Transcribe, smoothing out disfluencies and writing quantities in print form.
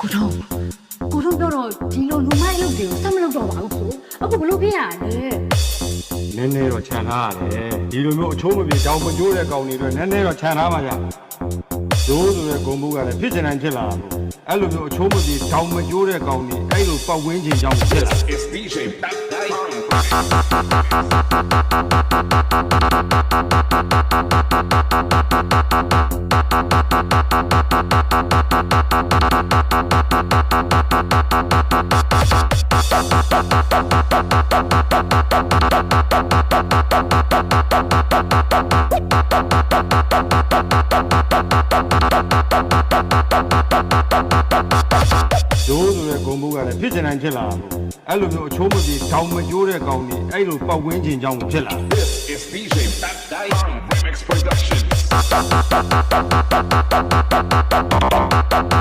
ကိုတော့ပြောတော့ဒီလိုလူမိုက်လုပ်တွေကိုစက်မလုပ်တော့ပါဘူးဆိုအခုဘလို့ဖြစ်ရလဲ နည်းနည်းတော့ခြံထားရတယ်ဒီလိုမျိုးအချိုးမပြေတောင်မကျိုးတဲ့ကောင်တွေတော့နည်းနည်းတော့ခြံထားပါကြဒိုးဆိုတဲ့ဂုံဘုကလည်းဖြစ်ချင်တိုင်းဖြစ်လာတာပေါ့အဲ့လိုမျိုးအချိုးမပြေတောင်မကျိုးတဲ့ကောင်တွေအဲ့လိုပတ်ဝန်းကျင်ကြောင့်ဖြစ်လာ It's DJ Back Time. ဒိုးဆိုတဲ့ဂုံဘုကလည်းဖြစ်ချင်တိုင်းဖြစ်လာတာပေါ့အဲ့လိုမျိုးအချိုးမပြေတောင်မကျိုးတဲ့ကောင်တွေအဲ့လိုပတ်ဝန်းကျင်ကြောင့်ဖြစ်လာ This is DJ Back Time Remix Production.